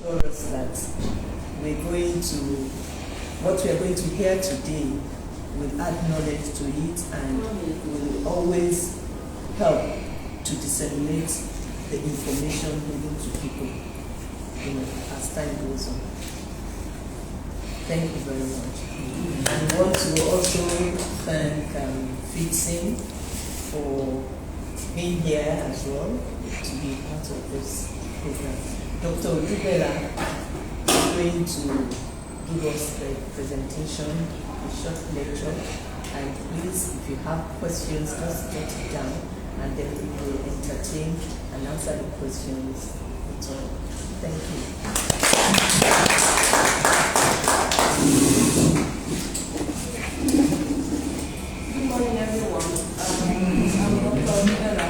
assure us that what we are going to hear today will add knowledge to it and will always help to disseminate the information given to people, as time goes on. Thank you very much. And I want to also thank Fixing for being here as well to be part of this program. Dr. Odubela is going to give us the presentation, a short lecture, and please, if you have questions, just jot it down, and then we will entertain and answer the questions at all. Thank you. Good morning, everyone. I'm Dr. Odubela.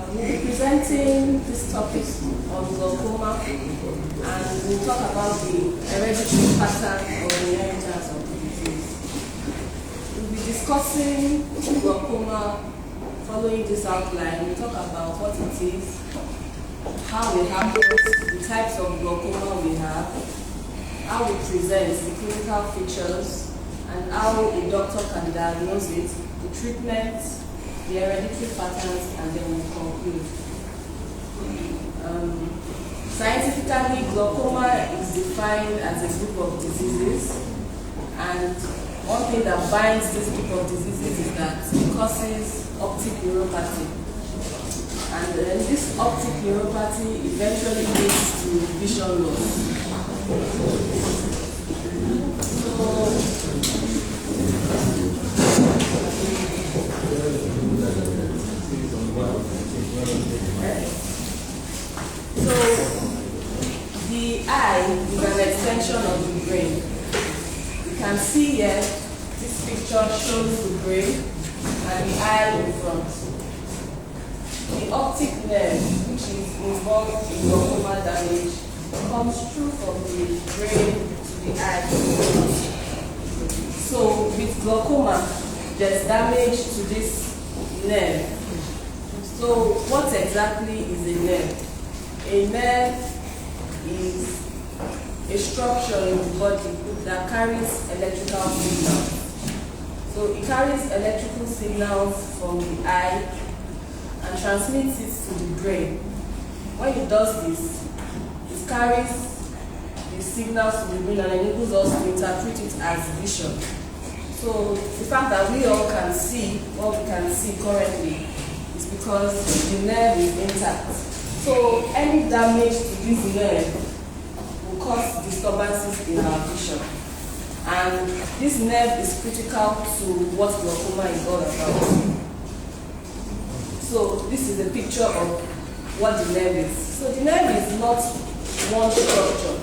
We'll be presenting this topic on glaucoma, and we'll talk about the hereditary pattern or the inheritance of the disease. We'll be discussing glaucoma following this outline. We'll talk about what it is, how it happens, the types of glaucoma we have, how it presents, the clinical features, and how a doctor can diagnose it, the treatment, the hereditary patterns, and then we'll conclude. Scientifically, glaucoma is defined as a group of diseases, and one thing that binds this group of diseases is that it causes optic neuropathy. And this optic neuropathy eventually leads to vision loss. So the eye is an extension of the brain. You can see here, this picture shows the brain and the eye in front. The optic nerve, which is involved in glaucoma damage, comes through from the brain to the eye. So with glaucoma, there's damage to this nerve. So what exactly is a nerve? A nerve is a structure in the body that carries electrical signals. So it carries electrical signals from the eye and transmits it to the brain. When it does this, it carries the signals to the brain and enables us to interpret it as vision. So the fact that we all can see what we can see currently is because the nerve is intact. So any damage to this nerve will cause disturbances in our vision. And this nerve is critical to what glaucoma is all about. So this is a picture of what the nerve is. So the nerve is not one structure.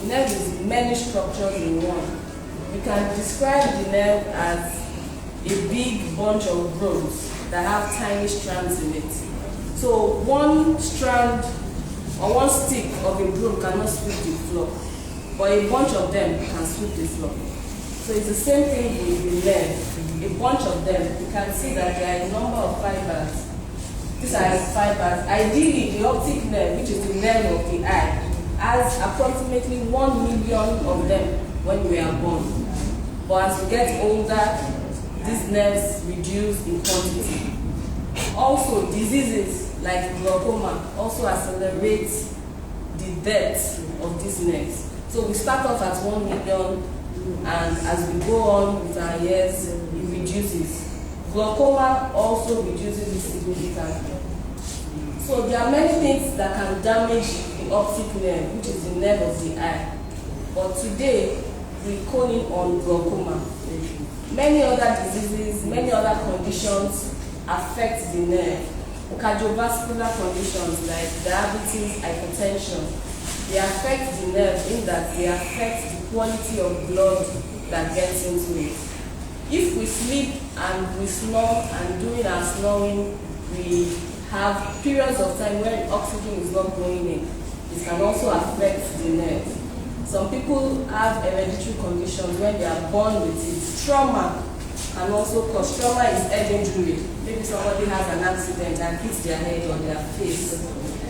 The nerve is many structures in one. We can describe the nerve as a big bunch of rods that have tiny strands in it. So one strand or one stick of a broom cannot sweep the floor, but a bunch of them can sweep the floor. So it's the same thing with the nerve. A bunch of them, you can see that there are a number of fibers. These are fibers. Ideally, the optic nerve, which is the nerve of the eye, has approximately 1 million of them when we are born. But as we get older, these nerves reduce in quantity. Also, diseases like glaucoma also accelerate the death of these nerves. So we start off at 1 million, and as we go on with our years, it reduces. Glaucoma also reduces it significantly. So there are many things that can damage the optic nerve, which is the nerve of the eye. But today, we call in on glaucoma. Many other diseases, many other conditions affect the nerve. Cardiovascular conditions like diabetes, hypertension, they affect the nerve in that they affect the quality of blood that gets into it. If we sleep and we snore, and during our snoring we have periods of time when oxygen is not going in, it can also affect the nerve. Some people have hereditary conditions when they are born with it. Trauma can also cause. Trauma is head injury. Maybe somebody has an accident and hits their head or their face.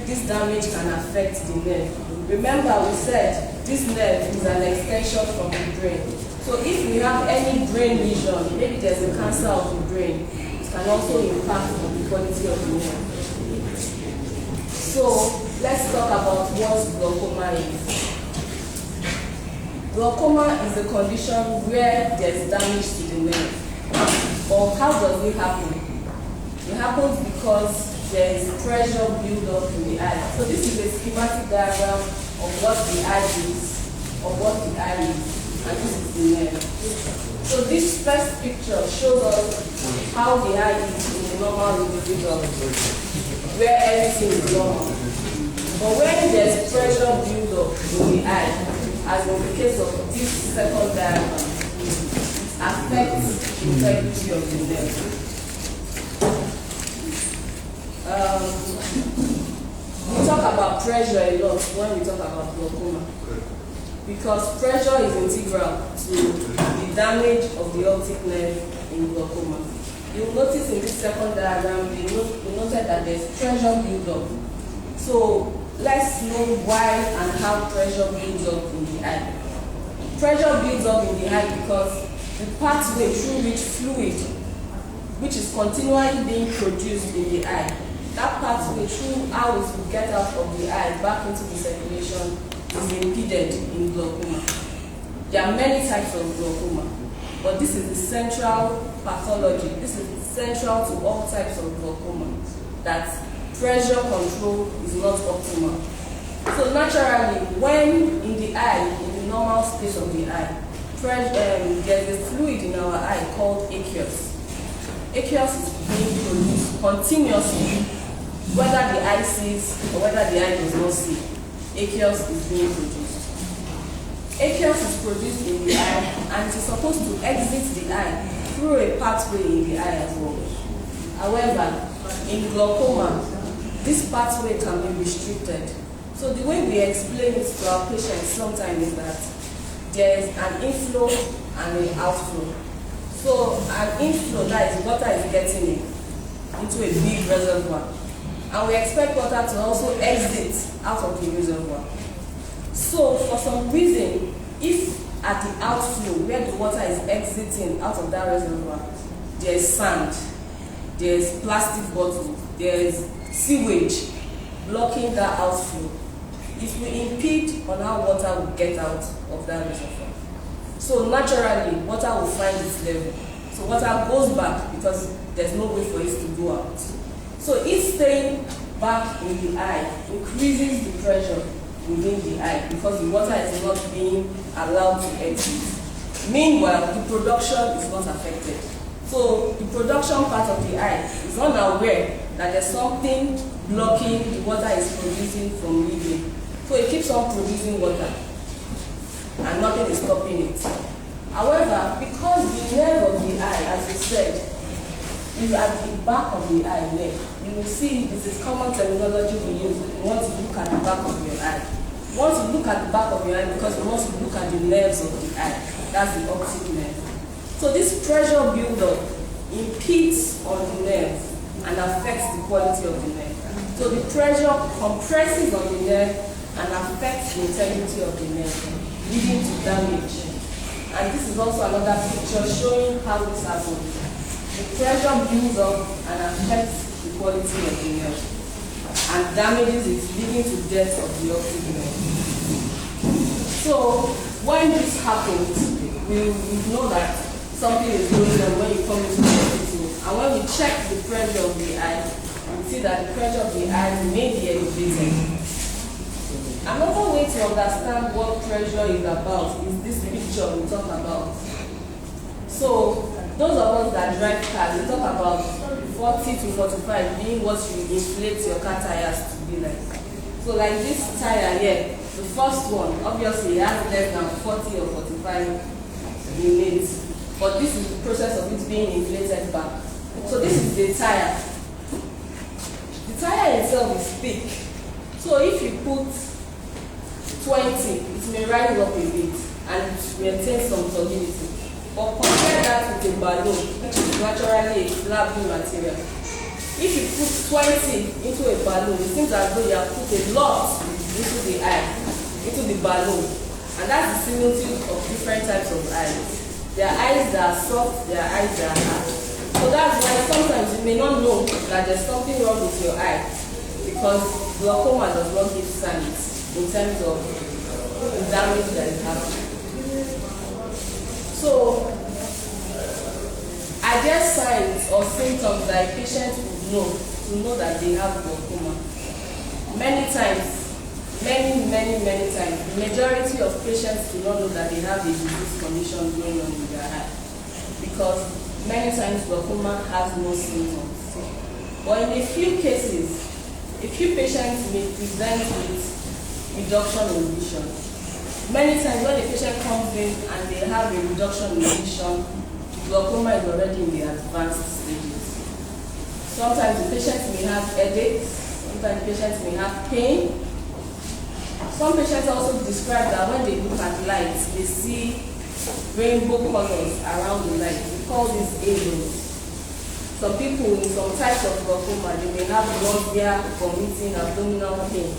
this damage can affect the nerve. Remember, we said this nerve is an extension from the brain. So if we have any brain lesion, maybe there's a cancer of the brain, it can also impact on the quality of the nerve. So let's talk about what glaucoma is. Glaucoma is a condition where there's damage to the nerve. But how does it happen? It happens because there is pressure build up in the eye. So this is a schematic diagram of what the eye is, of what the eye is, and this is the nerve. So this first picture shows us how the eye is in a normal individual, where everything is normal. But when there's pressure build up in the eye, as in the case of this second diagram, it affects the integrity of the nerve. We talk about pressure a lot when we talk about glaucoma, because pressure is integral to the damage of the optic nerve in glaucoma. You'll notice in this second diagram, we noted that there's pressure build-up. So let's know why and how pressure builds up in the eye. Pressure builds up in the eye because the pathway through which fluid, which is continually being produced in the eye, that pathway through how it will get out of the eye back into the circulation is impeded in glaucoma. There are many types of glaucoma, but this is the central pathology. This is central to all types of glaucoma, that pressure control is not optimal. So naturally, when in the eye, in the normal space of the eye, there's a fluid in our eye called aqueous. Aqueous is being produced continuously, whether the eye sees or whether the eye does not see. Aqueous is being produced. Aqueous is produced in the eye, and it is supposed to exit the eye through a pathway in the eye as well. However, in glaucoma, this pathway can be restricted. So the way we explain it to our patients sometimes is that there is an inflow and an outflow. So an inflow, that is water is getting into a big reservoir, and we expect water to also exit out of the reservoir. So for some reason, if at the outflow where the water is exiting out of that reservoir, there is sand, there is plastic bottle, there is sewage blocking that outflow, it will impede on how water will get out of that reservoir. So naturally, water will find its level. So water goes back because there's no way for it to go out. So it staying back in the eye increases the pressure within the eye because the water is not being allowed to exit. Meanwhile, the production is not affected. So the production part of the eye is unaware that there's something blocking the water is producing from leaving. So it keeps on producing water, and nothing is stopping it. However, because the nerve of the eye, as we said, is at the back of the eye nerve, you will see this is common terminology we use. We want to look at the back of your eye. We want to look at the back of your eye because we want to look at the nerves of the eye. That's the optic nerve. So this pressure buildup impedes on the nerve and affects the quality of the nerve. So the pressure compresses on the nerve and affects the integrity of the nerve, leading to damage. And this is also another picture showing how this happens. The pressure builds up and affects the quality of the nerve and damages it, leading to death of the optic nerve. So when this happens, we know that something is going on when you come into the hospital. And when we check the pressure of the eye, we see that the pressure of the eye may be elevated. Another way to understand what pressure is about is this picture we talk about. So those of us that drive cars, we talk about 40 to 45 being what you inflate your car tires to be like. So like this tire here, the first one, obviously it has less than 40 or 45 units. But this is the process of it being inflated back. So this is the tire. The tire itself is thick. So if you put 20, it may rise up a bit and maintain some solidity. But compare that with a balloon, which is naturally a flapping material. If you put 20 into a balloon, it seems as though you have put a lot into the eye, into the balloon. And that's the similitude of different types of eyes. There are eyes that are soft, there are eyes that are hard. So that's why sometimes you may not know that there's something wrong with your eye, because glaucoma does not give signs in terms of the damage that is happening. So, are there signs or symptoms that a patient would know to know that they have glaucoma? Many times, many times, the majority of patients do not know that they have a disease condition going on in their eye, because many times glaucoma has no symptoms. But in a few cases, a few patients may present with reduction in vision. Many times when a patient comes in and they have a reduction in vision, glaucoma is already in the advanced stages. Sometimes the patients may have headaches, sometimes the patients may have pain. Some patients also describe that when they look at lights, they see rainbow colors around the light. We call these halos. Some people with some types of glaucoma, they may have nausea, vomiting, abdominal pain.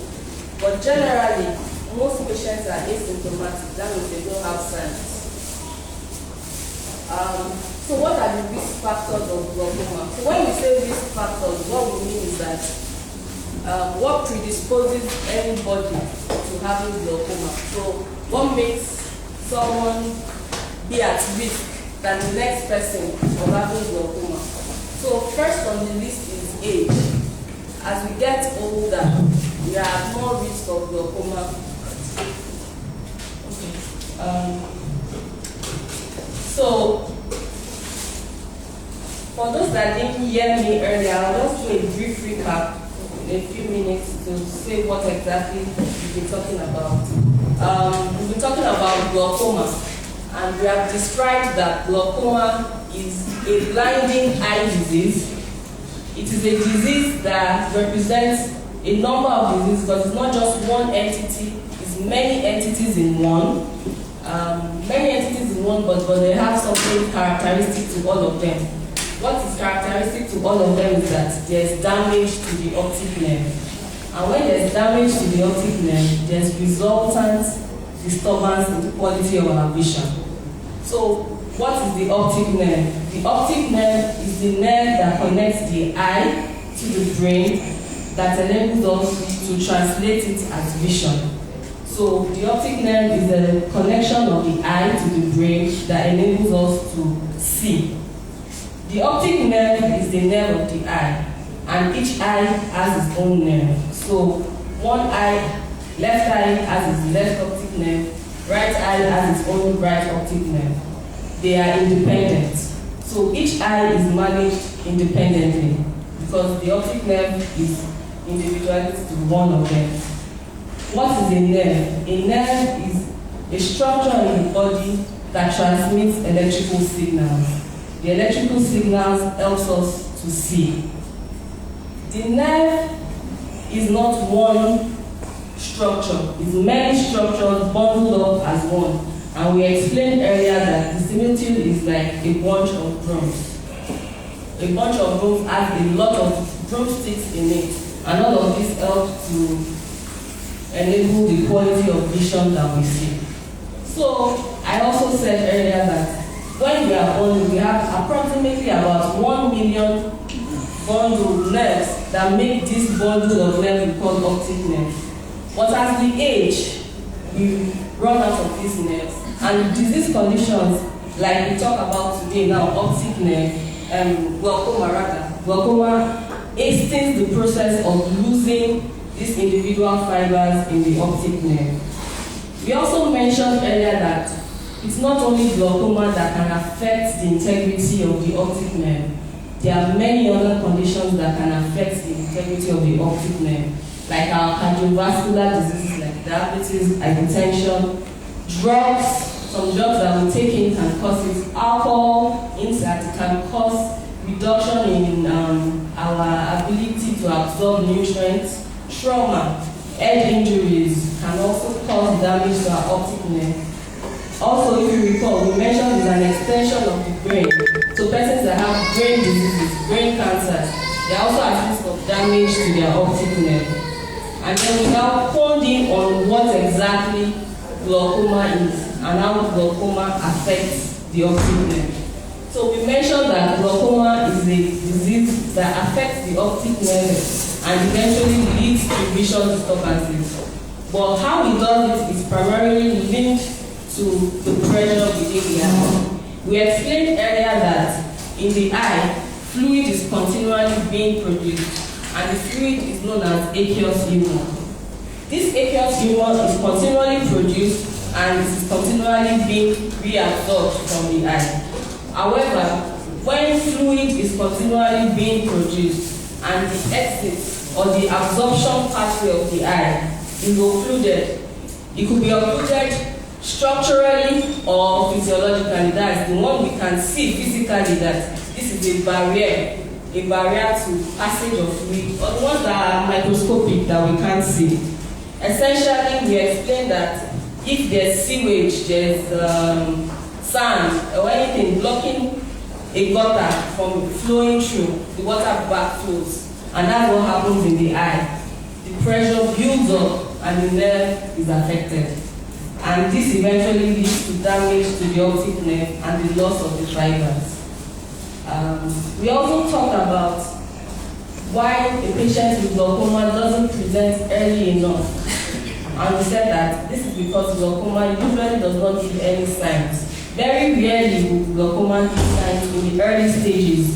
But generally, most patients are asymptomatic. That means they don't have signs. So what are the risk factors of glaucoma? So when we say risk factors, what we mean is that what predisposes anybody to having glaucoma. So what makes someone be at risk than the next person of having glaucoma? So first on the list is age. As we get older, we are at more risk of glaucoma. So, for those that didn't hear me earlier, I'll just do a brief recap in a few minutes to say what exactly we've been talking about. We've been talking about glaucoma, and we have described that glaucoma is a blinding eye disease. It is a disease that represents a number of diseases, because it's not just one entity, it's many entities in one. But they have something characteristic to all of them. What is characteristic to all of them is that there's damage to the optic nerve. And when there's damage to the optic nerve, there's resultant disturbance in the quality of our vision. So, what is the optic nerve? The optic nerve is the nerve that connects the eye to the brain that enables us to translate it as vision. So the optic nerve is the connection of the eye to the brain that enables us to see. The optic nerve is the nerve of the eye, and each eye has its own nerve. So one eye, left eye has its left optic nerve, right eye has its own right optic nerve. They are independent. So each eye is managed independently because the optic nerve is individuality to one of them. What is a nerve? A nerve is a structure in the body that transmits electrical signals. The electrical signals helps us to see. The nerve is not one structure. It's many structures bundled up as one. And we explained earlier that the similitude is like a bunch of drums. A bunch of drums has a lot of drumsticks in it. And all of this helps to enable the quality of vision that we see. So, I also said earlier that when we are born, we have approximately about 1 million bundled nerves that make this bundle of nerves we call optic nerves. But as we age, we run out of these nerves. And disease conditions like we talk about today now, optic nerve, glaucoma hastens the process of losing these individual fibers in the optic nerve. We also mentioned earlier that it's not only glaucoma that can affect the integrity of the optic nerve. There are many other conditions that can affect the integrity of the optic nerve, like our cardiovascular diseases like diabetes, hypertension, drugs. Some drugs that we take in can cause it. Alcohol inside can cause reduction in our ability to absorb nutrients. Trauma, head injuries can also cause damage to our optic nerve. Also, if you recall, we mentioned it's an extension of the brain. So persons that have brain diseases, brain cancers, They are also at risk of damage to their optic nerve. And then we now honed in on what exactly glaucoma is and how glaucoma affects the optic nerve. So we mentioned that glaucoma is a disease that affects the optic nerve and eventually leads to vision disturbances. But how it does it is primarily linked to the pressure within the eye. We explained earlier that in the eye, fluid is continually being produced, and the fluid is known as aqueous humor. This aqueous humor is continually produced and it is continually being reabsorbed from the eye. However, when fluid is continually being produced and the exit or the absorption pathway of the eye is occluded, it could be occluded structurally or physiologically. That is the one we can see physically, that this is a barrier to passage of fluid, or the ones that are microscopic that we can't see. Essentially, we explained that if there's sewage, there's sand or anything blocking a gutter from flowing through, the water backflows, and that's what happens in the eye. The pressure builds up and the nerve is affected. And this eventually leads to damage to the optic nerve and the loss of the fibers. We also talked about why a patient with glaucoma doesn't present early enough. And we said that this is because glaucoma usually does not give any signs. Very rarely will glaucoma give signs in the early stages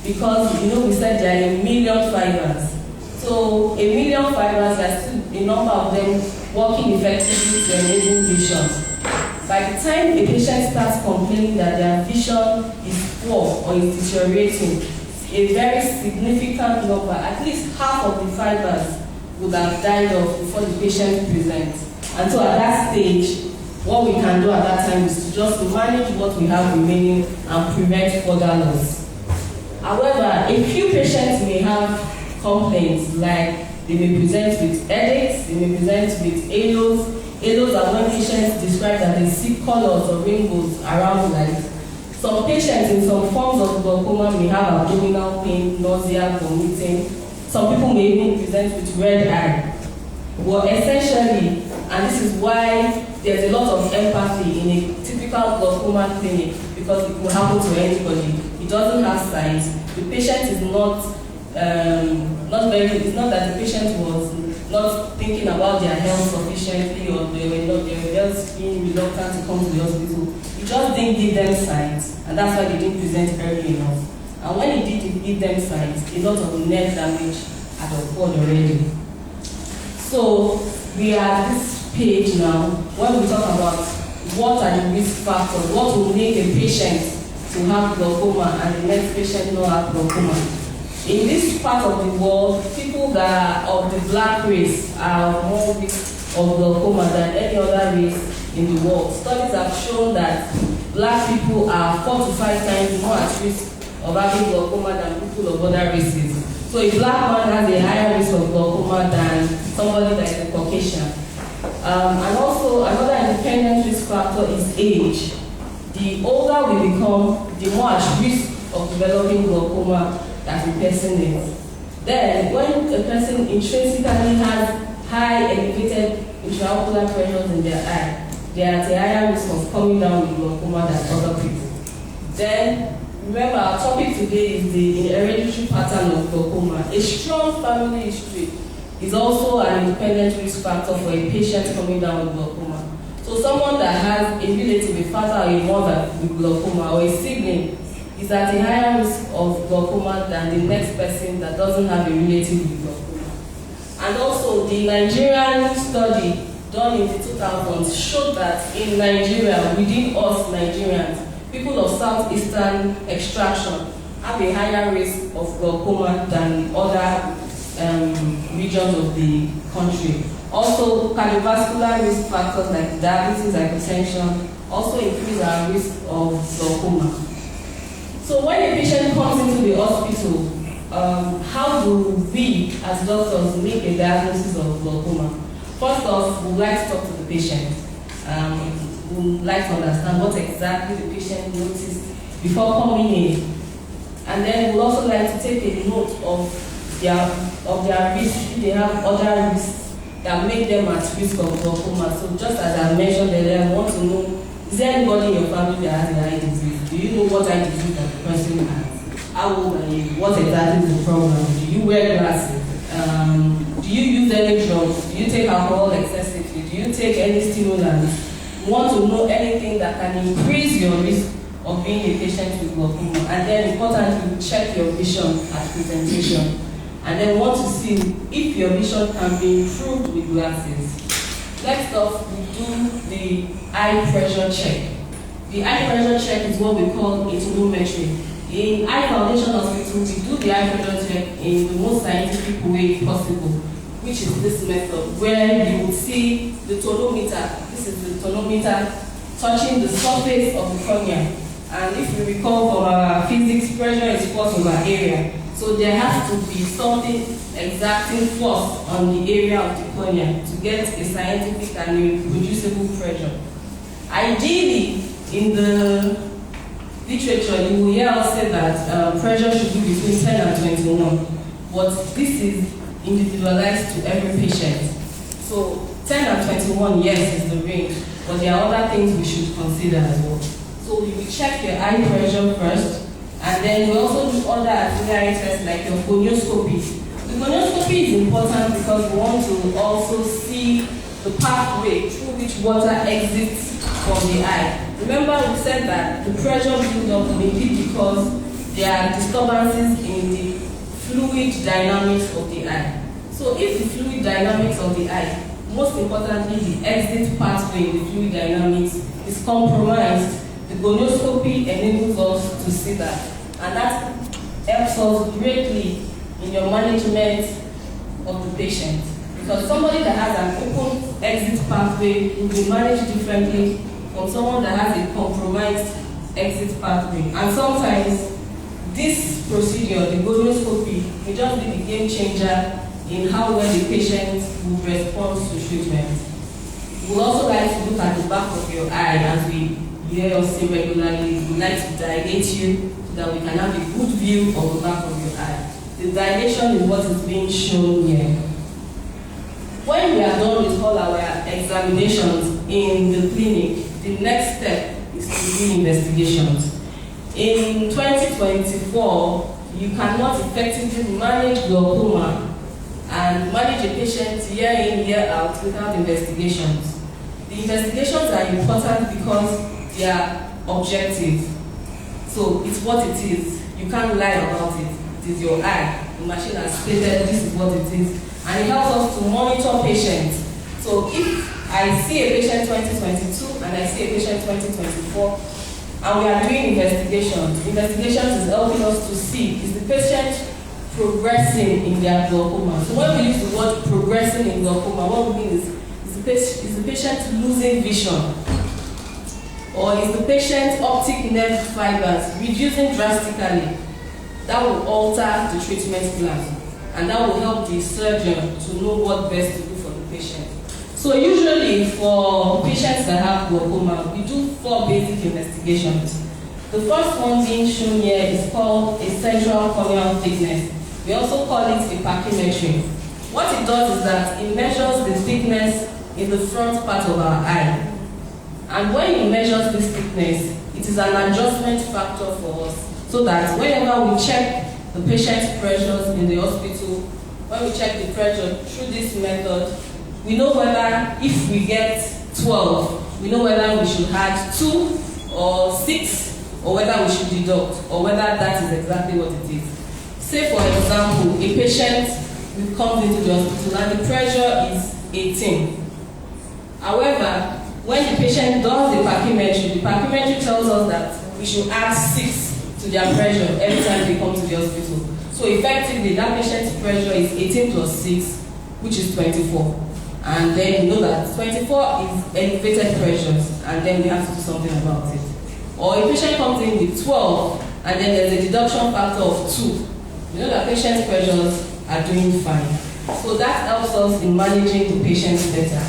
because, we said there are 1 million fibers. So 1 million fibers, there's still a number of them working effectively to enable vision. By the time a patient starts complaining that their vision is poor or is deteriorating, a very significant number, at least half of the fibers, would have died off before the patient presents. And so at that stage, what we can do at that time is to just manage what we have remaining and prevent further loss. However, a few patients may have complaints, like they may present with headaches, they may present with halos. Halos are when patients describe that they see colors or rainbows around light. Some patients in some forms of glaucoma may have abdominal pain, nausea, vomiting. Some people may even present with red eye. Well, essentially, and this is why there's a lot of empathy in a typical glaucoma clinic, because it will happen to anybody. It doesn't have signs. The patient is it's not that the patient was not thinking about their health sufficiently, or they were just being reluctant to come to the hospital. It just didn't give them signs, and that's why they didn't present early enough. And when it did give them signs, a lot of nerve damage had occurred already. So we are at this page now when we talk about what are the risk factors, what will make a patient to have glaucoma and the next patient not have glaucoma. In this part of the world, people that are of the black race are more risk of glaucoma than any other race in the world. Studies have shown that black people are 4 to 5 times more at risk of having glaucoma than people of other races. So a black man has a higher risk of glaucoma than somebody that is a Caucasian. And also another independent risk factor is age. The older we become, the more at risk of developing glaucoma that the person is. Then, when a person intrinsically has high elevated intraocular pressures in their eye, they are at a higher risk of coming down with glaucoma than other people. Then, remember our topic today is the hereditary pattern of glaucoma. A strong family history is also an independent risk factor for a patient coming down with glaucoma. So someone that has a relative, a father or a mother with glaucoma, or a sibling, is at a higher risk of glaucoma than the next person that doesn't have a relative with glaucoma. And also, the Nigerian study done in the 2000s showed that in Nigeria, within us Nigerians, people of southeastern extraction have a higher risk of glaucoma than the other regions of the country. Also, cardiovascular risk factors like diabetes, hypertension also increase our risk of glaucoma. So when a patient comes into the hospital, how do we as doctors make a diagnosis of glaucoma? First off, we would like to talk to the patient. We would like to understand what exactly the patient noticed before coming in. And And then we'll also like to take a note of their risk, if they have other risks that make them at risk of glaucoma. So just as I mentioned earlier, I want to know, is there anybody in your family that has an eye disease? Do you know what eye disease that the person has? How old are you? What exactly is the problem? Do you wear glasses? Do you use any drugs? Do you take alcohol excessively? Do you take any stimulants? You want to know anything that can increase your risk of being a patient with glaucoma. And then importantly, check your vision at presentation. And then want to see if your vision can be improved with glasses. Next off, we do the eye pressure check. The eye pressure check is what we call a tolumetry. In Eye Foundation Hospital, we do the eye pressure check in the most scientific way possible, which is this method, where you will see the tonometer. This is the tonometer touching the surface of the cornea. And if you recall from our physics, pressure is force over area. So there has to be something exacting force on the area of the cornea to get a scientific and reproducible pressure. Ideally, in the literature, you will hear us say that pressure should be between 10 and 21, but this is individualized to every patient. So 10 and 21, yes, is the range, but there are other things we should consider as well. So you will check your eye pressure first, and then we also do other auxiliary tests like your gonioscopy. The gonioscopy is important because we want to also see the pathway through which water exits from the eye. Remember, we said that the pressure build-up may be because there are disturbances in the fluid dynamics of the eye. So if the fluid dynamics of the eye, most importantly the exit pathway in the fluid dynamics, is compromised, the gonioscopy enables us to see that. And that helps us greatly in your management of the patient. Because somebody that has an open exit pathway will be managed differently from someone that has a compromised exit pathway. And sometimes this procedure, the gonioscopy, may just be the game changer in how well the patient will respond to treatment. We'll also like to look at the back of your eye as we hear us say regularly. We like to dilate you so that we can have a good view of the back of your eye. The dilation is what is being shown here. When we are done with all our examinations in the clinic, the next step is to do investigations. In 2024, you cannot effectively manage glaucoma and manage a patient year in, year out without investigations. The investigations are important because they are objective. So it's what it is. You can't lie about it. It is your eye. The machine has stated this is what it is. And it helps us to monitor patients. So if I see a patient 2022 and I see a patient 2024, and we are doing investigations, investigations is helping us to see, is the patient progressing in their glaucoma? So when we use the word progressing in glaucoma, what we mean is the patient losing vision? Or is the patient's optic nerve fibers reducing drastically? That will alter the treatment plan, and that will help the surgeon to know what best to do for the patient. So usually for patients that have glaucoma, we do 4 basic investigations. The first one being shown here is called a central corneal thickness. We also call it a pachymetry. What it does is that it measures the thickness in the front part of our eye. And when it measures this thickness, it is an adjustment factor for us, so that whenever we check the patient's pressures in the hospital, when we check the pressure through this method, we know whether if we get 12, we know whether we should add 2 or 6, or whether we should deduct, or whether that is exactly what it is. Say for example, a patient comes into the hospital and the pressure is 18. However, when the patient does the pachymetry tells us that we should add 6 to their pressure every time they come to the hospital. So effectively, that patient's pressure is 18 plus 6, which is 24. And then we know that 24 is elevated pressures, and then we have to do something about it. Or a patient comes in with 12, and then there's a deduction factor of 2. We know that patient's pressures are doing fine. So that helps us in managing the patients better.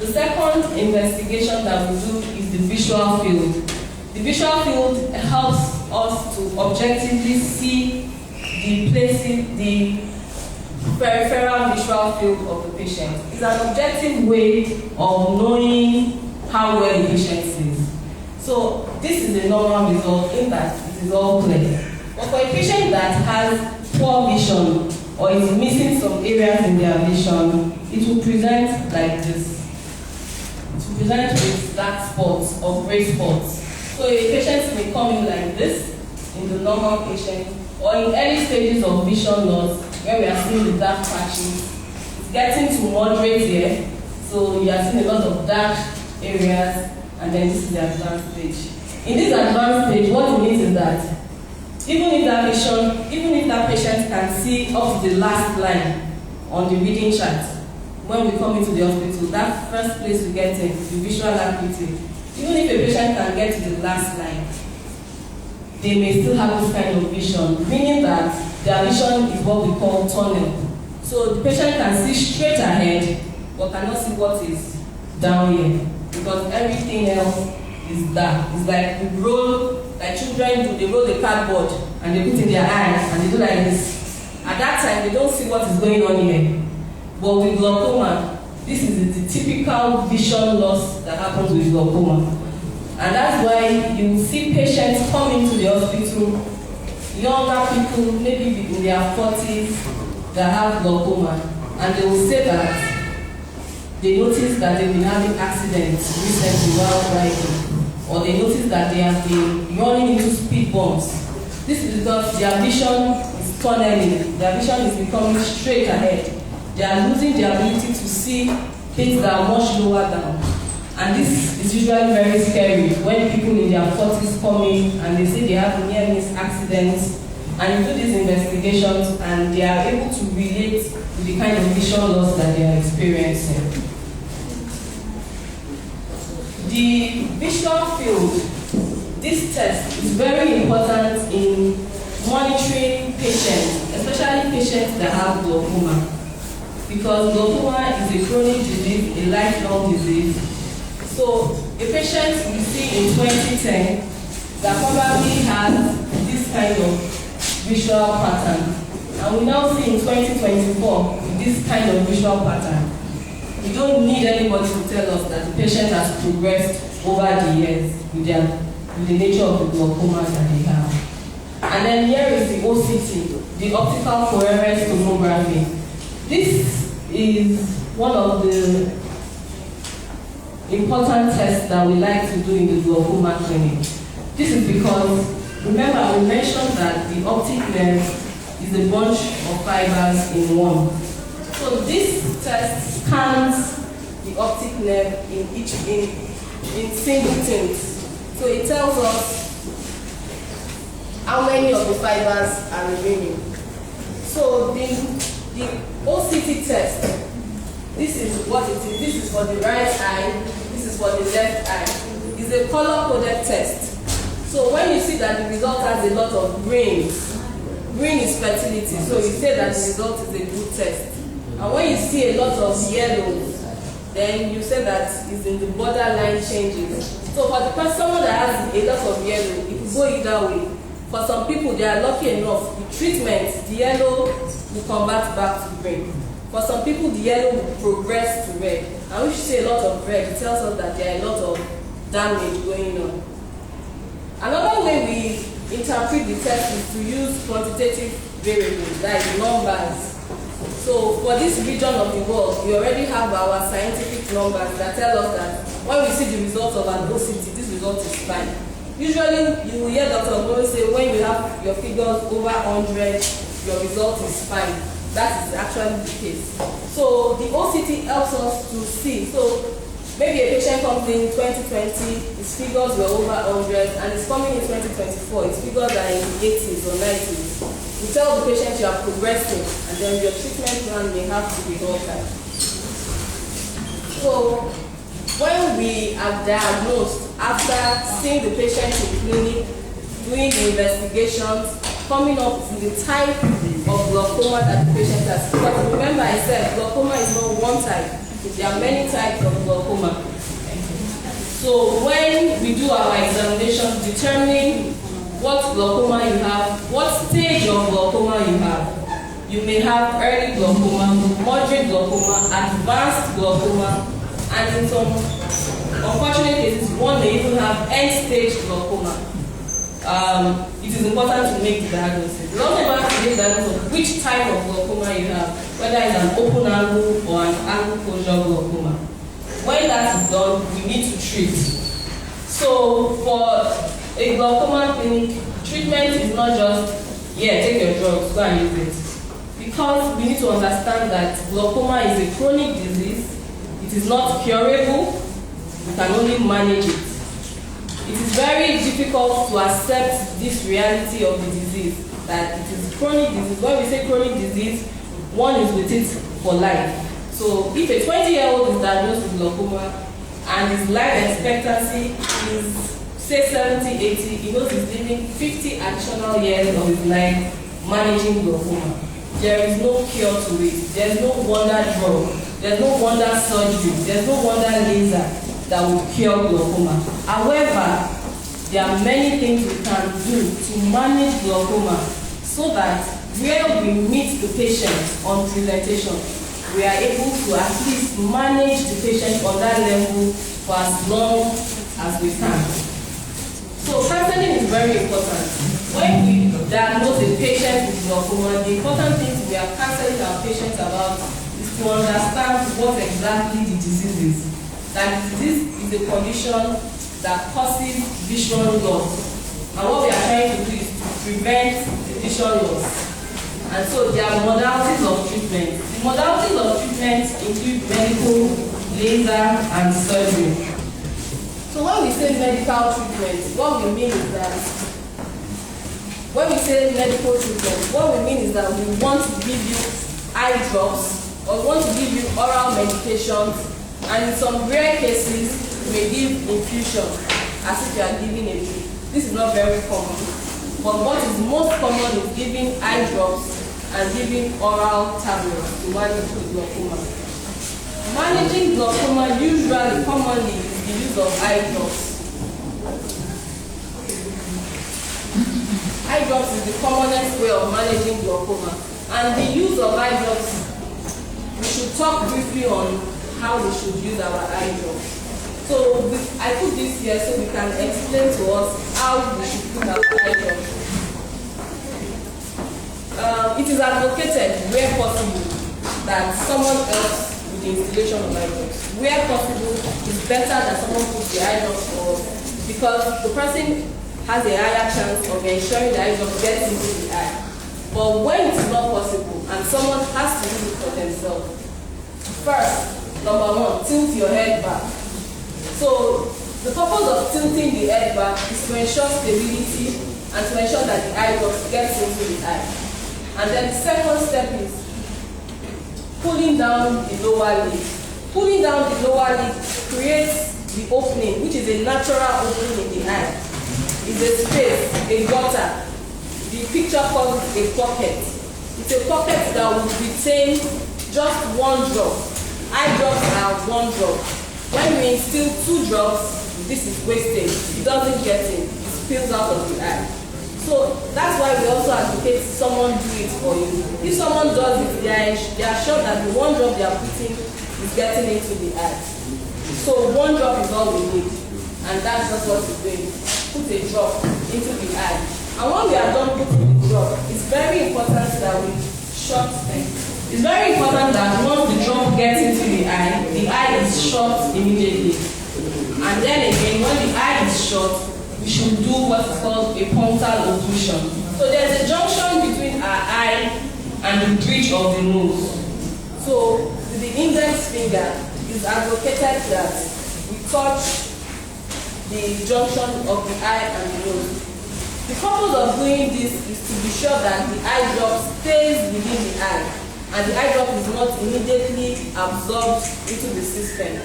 The second investigation that we do is the visual field. The visual field helps us to objectively see the places, the peripheral visual field of the patient. It's an objective way of knowing how well the patient sees. So this is a normal result in that it is all clear. But for a patient that has poor vision or is missing some areas in their vision, it will present like this. It will present with dark spots or gray spots. So a patient may come in like this in the normal patient, or in early stages of vision loss where we are seeing the dark patches. It's getting to moderate here, so you are seeing a lot of dark areas, and then this is the advanced stage. In this advanced stage, what it means is that even if that patient can see up to the last line on the reading chart, when we come into the hospital, that first place we get in, the visual acuity, even if a patient can get to the last line, they may still have this kind of vision, meaning that their vision is what we call tunnel. So the patient can see straight ahead, but cannot see what is down here, because everything else is dark. It's like we roll, like children do, they roll the cardboard and they put in their eyes and they do like this. At that time, they don't see what is going on here. But with glaucoma, this is the typical vision loss that happens with glaucoma. And that's why you will see patients come into the hospital, younger people, maybe in their 40s, that have glaucoma, and they will say that they notice that they've been having accidents recently while driving, or they notice that they have been running into speed bumps. This is because their vision is tunneling, their vision is becoming straight ahead. They are losing the ability to see things that are much lower down. And this is usually very scary when people in their 40s come in and they say they have near-miss accidents, and you do these investigations and they are able to relate to the kind of vision loss that they are experiencing. The visual field, this test is very important in monitoring patients, especially patients that have glaucoma, because glaucoma is a chronic disease, a lifelong disease. So a patient we see in 2010 that probably has this kind of visual pattern, and we now see in 2024 this kind of visual pattern. We don't need anybody to tell us that the patient has progressed over the years with the nature of the glaucoma that they have. And then here is the OCT, the optical coherence tomography. This is one of the important tests that we like to do in the glaucoma clinic. This is because, remember, we mentioned that the optic nerve is a bunch of fibers in one. So this test scans the optic nerve in single things. So it tells us how many of the fibers are remaining. So the OCT test, this is what it is. This is for the right eye, this is for the left eye. It's a color-coded test. So when you see that the result has a lot of greens, green is fertility, so you say that the result is a good test. And when you see a lot of yellows, then you say that it's in the borderline changes. So for the person, someone that has a lot of yellow, it will go either way. For some people, they are lucky enough, with treatment, the yellow will convert back to green. For some people, the yellow will progress to red. And when you see a lot of red, it tells us that there are a lot of damage going on. Another way we interpret the test is to use quantitative variables, like numbers. So for this region of the world, we already have our scientific numbers that tell us that when we see the result of an OCT, this result is fine. Usually, you will hear Dr. Ogbori say when you have your figures over 100, your result is fine. That is actually the case. So the OCT helps us to see. So maybe a patient comes in 2020, his figures were over 100, and he's coming in 2024, his figures are in the 80s or 90s. We tell the patient you are progressing, and then your treatment plan may have to be altered. So when we are diagnosed, after seeing the patient in clinic, doing the investigations, coming up with the type of glaucoma that the patient has. Because remember I said glaucoma is not one type. There are many types of glaucoma. So when we do our examination, determining what glaucoma you have, what stage of glaucoma you have. You may have early glaucoma, moderate glaucoma, advanced glaucoma, and in some unfortunate cases, one may even have end-stage glaucoma. It is important to make the diagnosis. It's also important to make the diagnosis of which type of glaucoma you have, whether it's an open angle or an angle closure glaucoma. When that is done, we need to treat. So for a glaucoma clinic, treatment is not just, take your drugs, go and use it. Because we need to understand that glaucoma is a chronic disease. It is not curable. We can only manage it. It is very difficult to accept this reality of the disease, that it is chronic disease. When we say chronic disease, one is with it for life. So if a 20-year-old is diagnosed with glaucoma and his life expectancy is, say, 70, 80, he knows he's living 50 additional years of his life managing glaucoma. There is no cure to it. There's no wonder drug. There's no wonder surgery. There's no wonder laser that will cure glaucoma. However, there are many things we can do to manage glaucoma so that where we meet the patient on presentation, we are able to at least manage the patient on that level for as long as we can. So counseling is very important. When we diagnose a patient with glaucoma, the important thing we are counseling our patients about is to understand what exactly the disease is. That this is a condition that causes vision loss. And what we are trying to do is to prevent vision loss. And so there are modalities of treatment. The modalities of treatment include medical, laser, and surgery. So when we say medical treatment, what we mean is that when we say medical treatment, what we mean is that we want to give you eye drops or we want to give you oral medications, and in some rare cases, we may give infusion as if you are giving a drip. This is not very common. But what is most common is giving eye drops and giving oral tablets to manage glaucoma. Managing glaucoma usually, commonly, is the use of eye drops. Eye drops is the commonest way of managing glaucoma. And the use of eye drops, we should talk briefly on how we should use our eye drops. So I put this here so we can explain to us how we should put our eye drops. It is advocated where possible that someone else with the installation of eye drops. Where possible, it's better that someone puts the eye drops for us because the person has a higher chance of ensuring the eye drop gets into the eye. But when it's not possible and someone has to do it for themselves, first, number one, tilt your head back. So the purpose of tilting the head back is to ensure stability and to ensure that the eye drop gets into the eye. And then the second step is pulling down the lower lid. Pulling down the lower lid creates the opening, which is a natural opening in the eye. It's a space, a gutter. The picture calls it a pocket. It's a pocket that will retain just one drop. Eye drops are one drop. When we instill 2 drops, this is wasted. It doesn't get in. It spills out of the eye. So that's why we also advocate someone do it for you. If someone does it, they are sure that the 1 drop they are putting is getting into the eye. So 1 drop is all we need. And that's just what we're doing. Put a drop into the eye. And when we are done putting the drop, it's very important that we shut them. It's very important that once the drop gets into the eye is shut immediately. And then again, when the eye is shut, we should do what is called a punctal occlusion. So there's a junction between our eye and the bridge of the nose. So with the index finger, it's advocated that we touch the junction of the eye and the nose. The purpose of doing this is to be sure that the eye drop stays within the eye and the eye drop is not immediately absorbed into the system.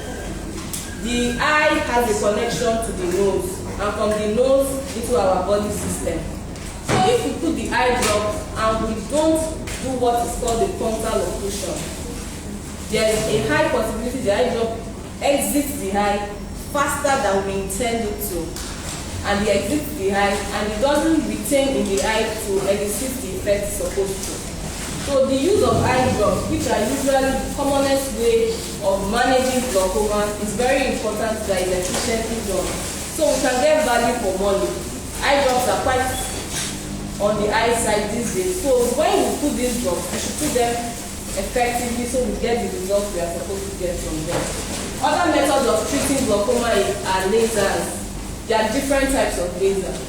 The eye has a connection to the nose and from the nose into our body system. So if we put the eye drop and we don't do what is called a punctal occlusion, there is a high possibility the eye drop exits the eye faster than we intend it to. and it exits the eye, and it doesn't retain in the eye to elicit the effect it's supposed to. So the use of eye drops, which are usually the commonest way of managing glaucoma, is very important that is efficiently done. So we can get value for money. Eye drops are quite on the eye side these days. So when we put these drops, we should put them effectively so we get the results we are supposed to get from them. Other methods of treating glaucoma are lasers. There are different types of lasers.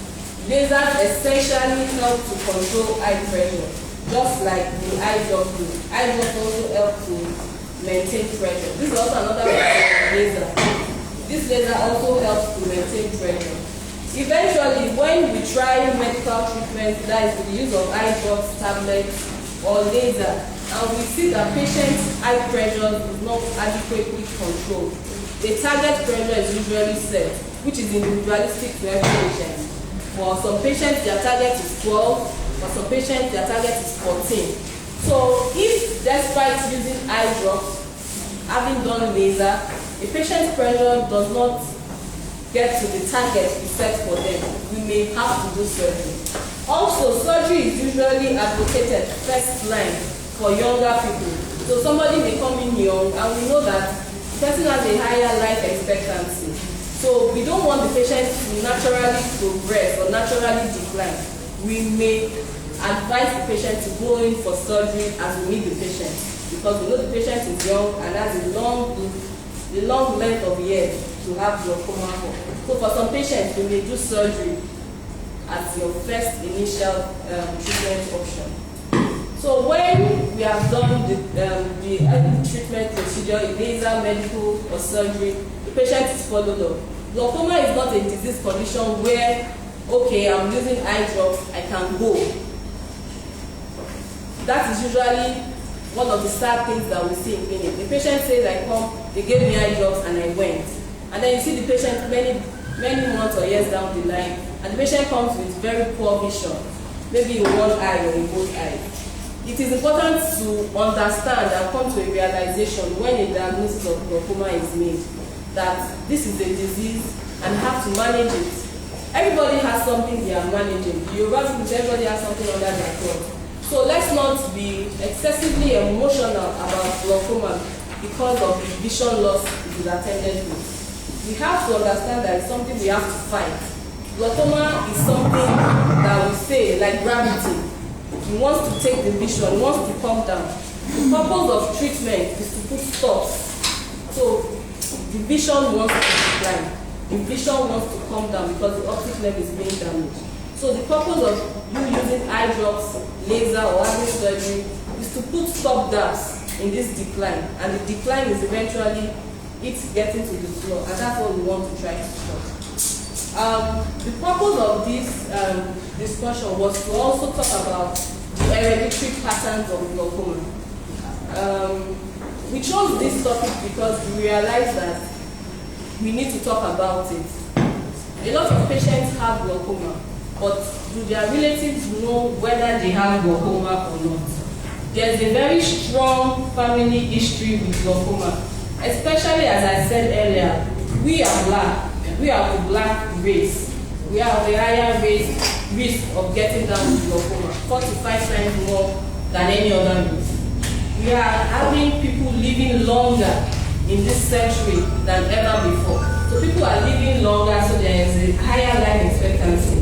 Lasers essentially help to control eye pressure, just like the eye drops do. Eye drops also help to maintain pressure. This is also another type of laser. This laser also helps to maintain pressure. Eventually, when we try medical treatment, that is with the use of eye drops, tablets, or laser, and we see that patient's eye pressure is not adequately controlled, the target pressure is usually set, which is individualistic to every patient. For some patients, their target is 12. For some patients, their target is 14. So if despite using eye drops, having done laser, a patient's pressure does not get to the target we set for them, we may have to do surgery. Also, surgery is usually advocated first line for younger people. So somebody may come in young, and we know that the person has a higher life expectancy. So we don't want the patient to naturally progress or naturally decline. We may advise the patient to go in for surgery as we meet the patient, because we know the patient is young and has a long length of years to have glaucoma for. So for some patients, we may do surgery as your first initial treatment option. So when we have done the treatment procedure, laser, medical, or surgery, the patient is followed up. Glaucoma is not a disease condition where, okay, I'm using eye drops, I can go. That is usually one of the sad things that we see in clinic. The patient says, I come, they gave me eye drops and I went. And then you see the patient many months or years down the line, and the patient comes with very poor vision, maybe in one eye or in both eyes. It is important to understand and come to a realization when a diagnosis of glaucoma is made that this is a disease and have to manage it. Everybody has something they are managing. Everybody has something under their throat. So let's not be excessively emotional about glaucoma because of the vision loss it is attended with. We have to understand that it's something we have to fight. Glaucoma is something that we say, like gravity. It wants to take the vision, it wants to come down. The purpose of treatment is to put stops. So the vision wants to decline. The vision wants to come down because the optic nerve is being damaged. So the purpose of you using eye drops, laser, or having surgery is to put stop gaps in this decline. And the decline is eventually it's getting to the floor, and that's what we want to try to stop. The purpose of this discussion was to also talk about the hereditary patterns of glaucoma. We chose this topic because we realized that we need to talk about it. A lot of patients have glaucoma, but do their relatives know whether they have glaucoma or not? There's a very strong family history with glaucoma. Especially, as I said earlier, we are black. We are the black race. We have a higher risk of getting down with glaucoma, 4 to 5 times more than any other race. We are having people living longer in this century than ever before. So people are living longer, so there is a higher life expectancy.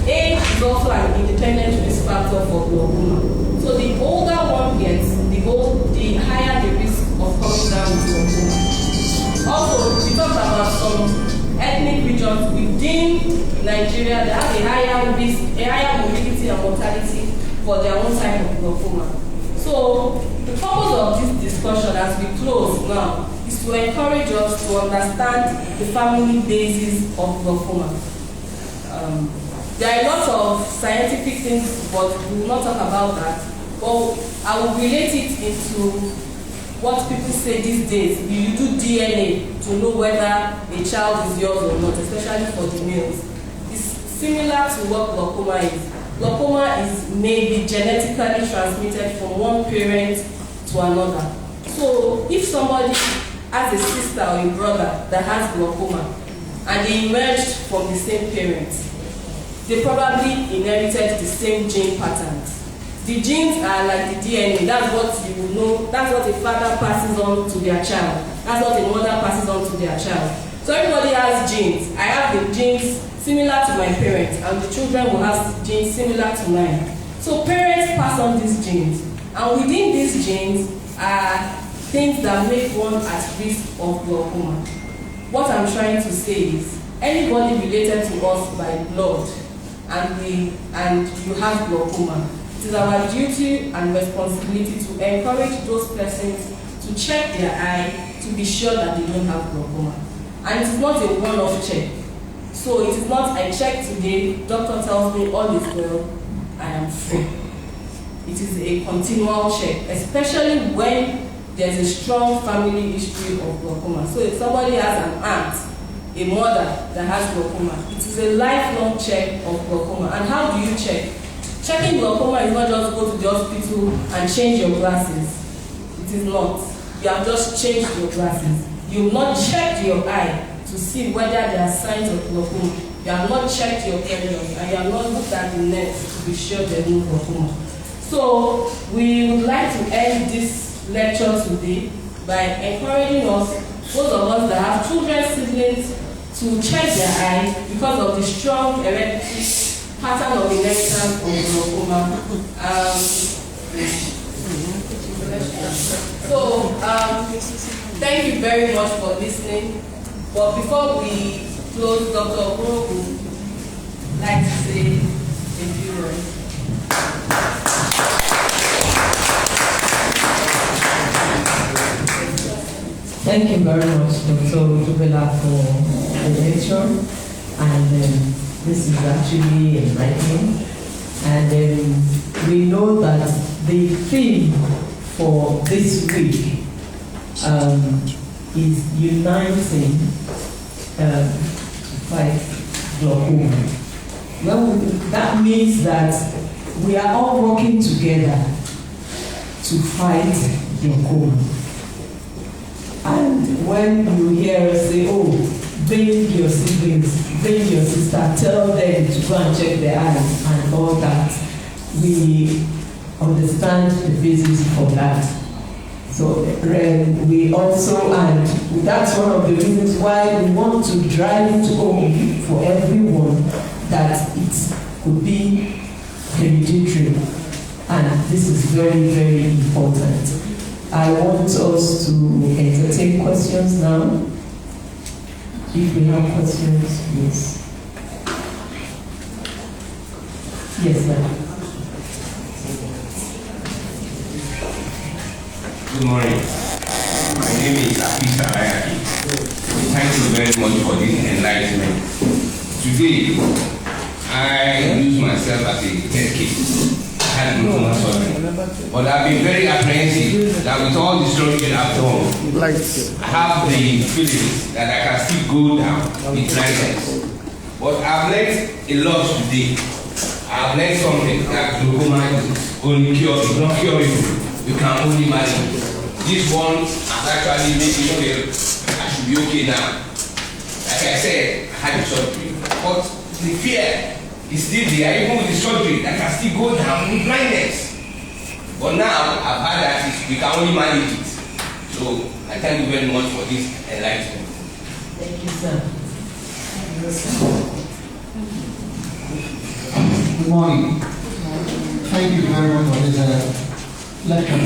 Age is also an independent risk factor for glaucoma. So the older one gets, the higher the risk of coming down with glaucoma. Also, we talked about some ethnic regions within Nigeria that have a higher morbidity and mortality for their own type of glaucoma. So the purpose of this discussion as we close now is to encourage us to understand the family basis of glaucoma. There are a lot of scientific things, but we will not talk about that. But I will relate it into what people say these days. You do DNA to know whether a child is yours or not, especially for the males. It's similar to what glaucoma is. Glaucoma is maybe genetically transmitted from one parent to another. So if somebody has a sister or a brother that has glaucoma, and they emerged from the same parents. They probably inherited the same gene patterns. The genes are like the DNA. That's what you will know. That's what a father passes on to their child. That's what a mother passes on to their child. So everybody has genes. I have the genes similar to my parents, and the children will have genes similar to mine. So parents pass on these genes, and within these genes are things that make one at risk of glaucoma. What I'm trying to say is, anybody related to us by blood, and you have glaucoma, it is our duty and responsibility to encourage those persons to check their eye to be sure that they don't have glaucoma. And it is not a one-off check. So it is not, I check today, doctor tells me all is well, I am free. It is a continual check, especially when there's a strong family history of glaucoma. So if somebody has an aunt, a mother that has glaucoma, it is a lifelong check of glaucoma. And how do you check? Checking glaucoma is not just go to the hospital and change your glasses. It is not. You have just changed your glasses. You have not checked your eye to see whether there are signs of glaucoma. You have not checked your period, and you have not looked at the nerves to be sure there is no glaucoma. So we would like to end this lecture today by encouraging us, those of us that have children, siblings, to check their eye because of the strong hereditary pattern of inheritance of glaucoma. Thank you very much for listening. But before we close, Dr. Okoro would like to say a few words. Thank you very much, Dr. Odubela, for the lecture. And this is actually enlightening. And we know that the theme for this week is uniting fight glaucoma. Well, that means that we are all working together to fight glaucoma. And when you hear us say, oh, bring your siblings, bring your sister, tell them to go and check their eyes and all that, we understand the basis for that. So we also, and that's one of the reasons why we want to drive it home for everyone that it could be hereditary. And this is very, very important. I want us to entertain questions now. If we have questions, yes. Yes, ma'am. Good morning. My name is Apisa Ayaki. Thank you very much for this enlightenment. Today, I use myself as a test case. I had glaucoma surgery. But I've been very apprehensive that with all the surgery I've done, I have the feeling that I can still go down with blindness. But I've learned a lot today. I've learned something that glaucoma is only curable, not curable. You can only manage it. This one has actually made me feel I should be okay now. Like I said, I had a surgery. But the fear is still there, even with the surgery, I can still go down with blindness. But now I've had that, we can only manage it. So I thank you very much for this enlightenment. Thank you, sir. Good morning. Thank you very much for this lecture.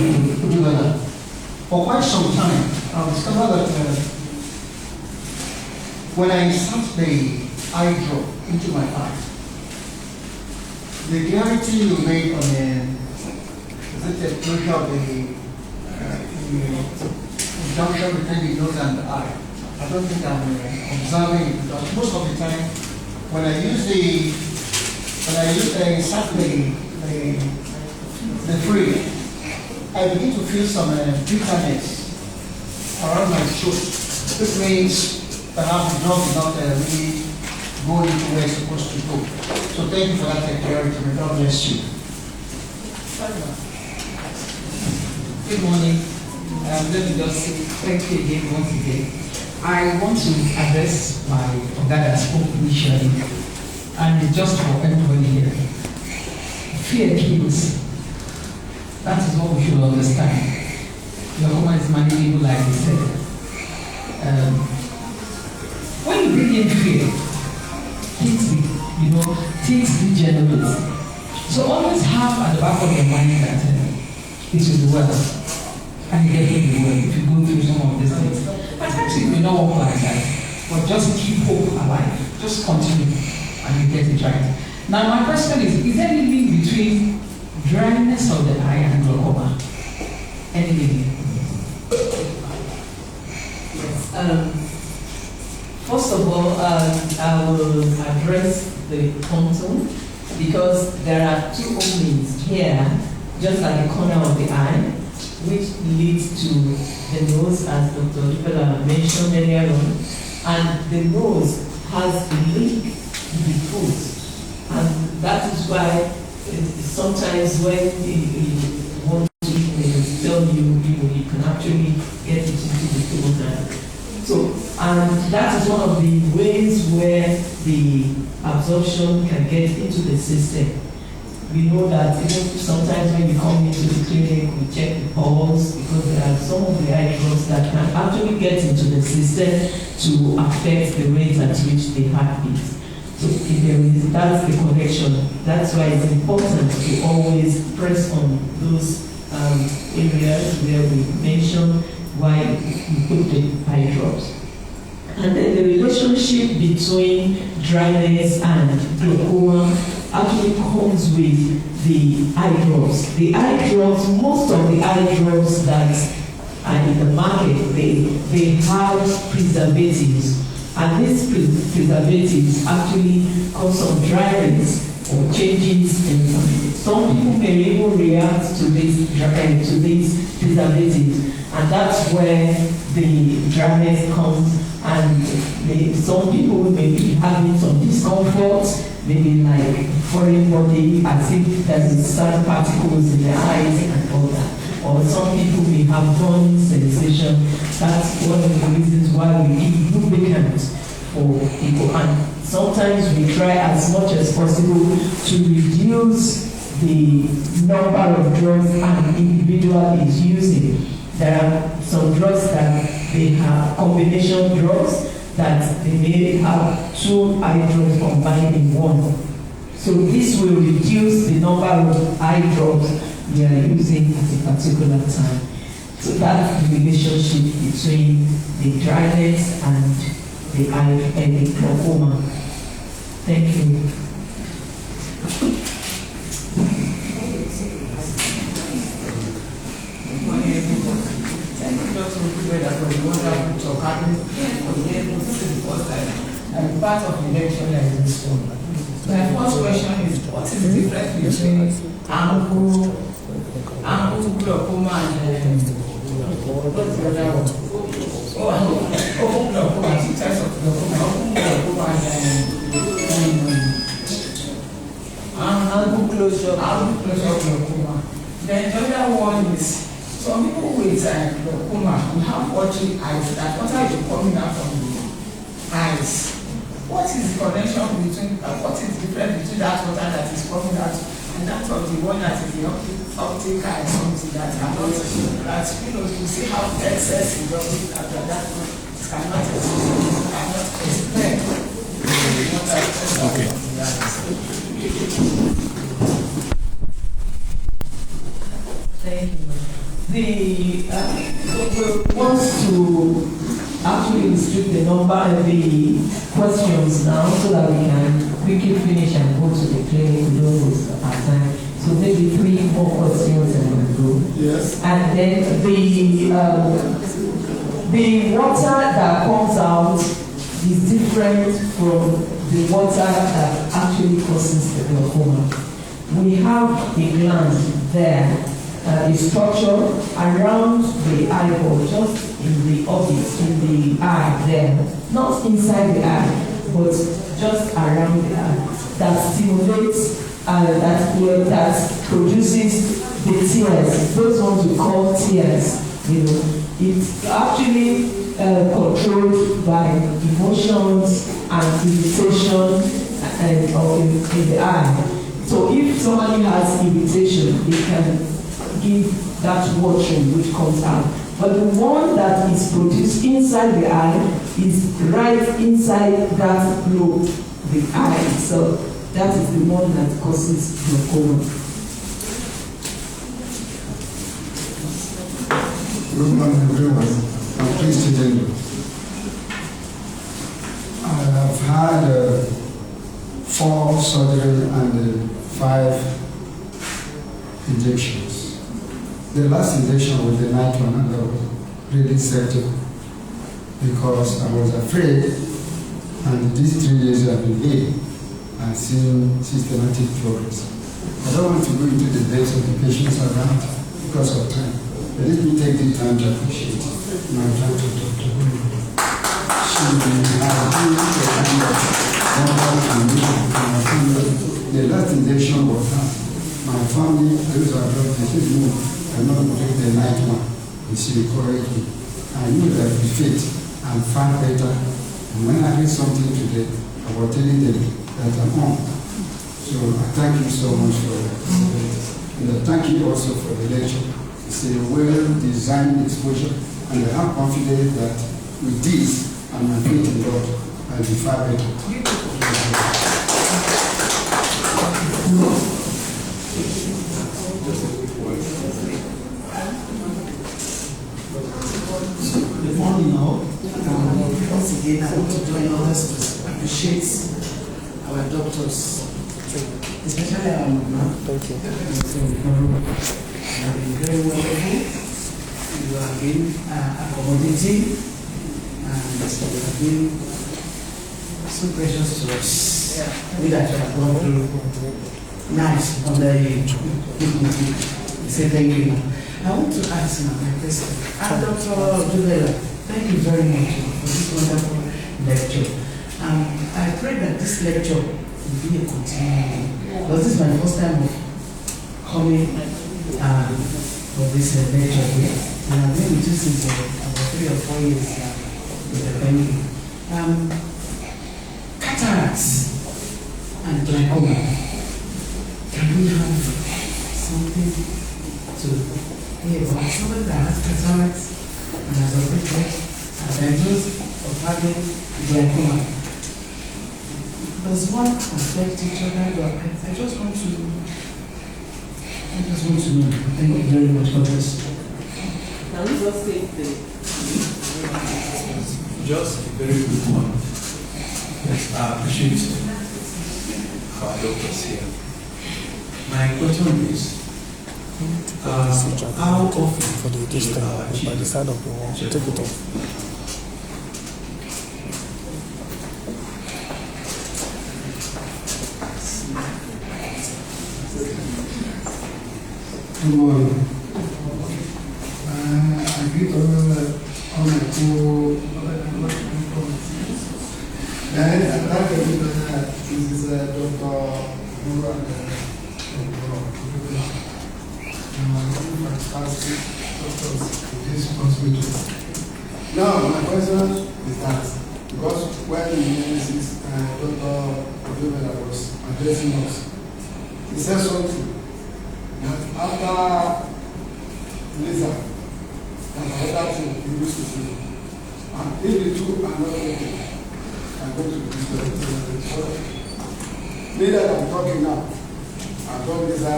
For quite some time, I've discovered that when I insert the eye drop into my eye, the clarity you made on the closure of the junction between the nose and the eye, I don't think I'm observing it, because most of the time when I insert the free, I begin to feel some bitterness around my throat. This means perhaps the drug is not really going into where it's supposed to go. So thank you for that clarity. May God bless you. Good morning. Let me just say thank you again once again. I want to address my that I spoke initially, and it's just for everybody here. Fear kills. That is what we should understand. Glaucoma is manageable, like you said. When you bring in fear, things degenerate. So always have at the back of your mind that it will be well. And you get to be well if you go through some of these things. At times it may not work like that, but just keep hope alive. Just continue and you get it right. Now my question is there any link between dryness of the eye and glaucoma? Any link? First of all, I will address the contour because there are two openings here, just at the corner of the eye, which leads to the nose, as Dr. Odubela mentioned earlier on, and the nose has a link to the foot, and that is why sometimes when you want to tell you can actually get it into the foot. So, and that is one of the ways where the absorption can get into the system. We know that even sometimes when you come into the clinic, we check the pulse because there are some of the eye drops that can actually get into the system to affect the rate at which the heart beats. So if there is, that's the connection. That's why it's important to always press on those areas where we mention why you put the eye drops. And then the relationship between dryness and glaucoma actually comes with the eye drops. The eye drops, most of the eye drops that are in the market, they have preservatives. And these preservatives actually cause some dryness or changes in some people may even react to these preservatives, and that's where the dryness comes. And some people may be having some discomfort, maybe like foreign body, as if there's sand particles in their eyes and all that. Or some people may have burning sensation. That's one of the reasons why we give lubricant for people. And sometimes we try as much as possible to reduce the number of drugs an individual is using. There are some drugs that they have combination drugs that they may have two eye drops combined in one. So this will reduce the number of eye drops we are using at a particular time. So that's the relationship between the dryness and the eye and the glaucoma. Thank you. And part of the lecture is this one. My first question is, what is the difference between angle glaucoma and what's the other one? Open glaucoma, two types of glaucoma, open glaucoma and angle closure glaucoma. Then the other one is some people with glaucoma will have watery eyes, that water is coming out from the eyes. What is the connection between, what is the difference between that water that is coming out and that of the one that is the optic eye something that are not, that you see how excess is optic after that cannot explain. Okay. Thank you. We want to actually restrict the number of the questions now so that we can quickly finish and go to the clinic. We don't waste our time. So maybe 3 more questions and we'll go. Yes. And then the water that comes out is different from the water that actually causes the glaucoma. We have a gland there. The structure around the eyeball, just in the orbit, in the eye there, not inside the eye, but just around the eye, that stimulates, that produces the tears. Those ones we call tears. It actually controlled by emotions and irritation and in the eye. So if somebody has irritation, they can give that watering which comes out. But the one that is produced inside the eye is right inside that lobe, the eye itself. That is the one that causes glaucoma. Good morning, everyone. I'm pleased to tell you. I have had 4 surgery and 5 injections. The last injection was the night one, and I was really settled because I was afraid, and these 3 years I've been here, I've seen systematic progress. I don't want to go into the depths of the patients around because of time. But let me take the time to appreciate my time to talk to her. She has been the kind of mother and my family. The last injection was her. My family, those are brothers, they said, no, I'm not going to take the night one. And she encouraged me. I knew that with faith, I'm far better. And when I heard something today, I was telling them that I'm on. So I thank you so much for that. And I thank you also for the lecture. It's a well-designed exposure, and I am confident that with this and my faith in God, I'll be far better. Good morning, all. Once again, I want to join others to appreciate our doctors, especially our mama. Thank you. You have been very wonderful. You have been accommodating, and you have been so precious to us. We that you have gone through nice under you. We say thank you. I want to ask now my question. Dr. Odubela, thank you very much for this wonderful lecture. I pray that this lecture will be a continuing, because this is my first time of coming for this lecture here. And I've been with you since about 3 or 4 years now with the family. Cataracts and glaucoma. Can we have something to hear about somebody that has cataracts and has already diagnosed of having glaucoma? Does one affect each other? I just want to know. Thank you very much for this. Can we just take the just a very good one. Yes, I appreciate our doctors here. My question is, how often for the distance by the side of the wall? Take it off. Good morning. I greet all my then I thank everybody. This is Dr. Guru and fantastic doctors with this responsibility. Now, my question is that because when the nemesis Dr. Odubela was addressing us, he said something that after Lisa, and other thing he used to do, and if the two are not working, I'm going to do this. Me that I'm talking now, I've done Lisa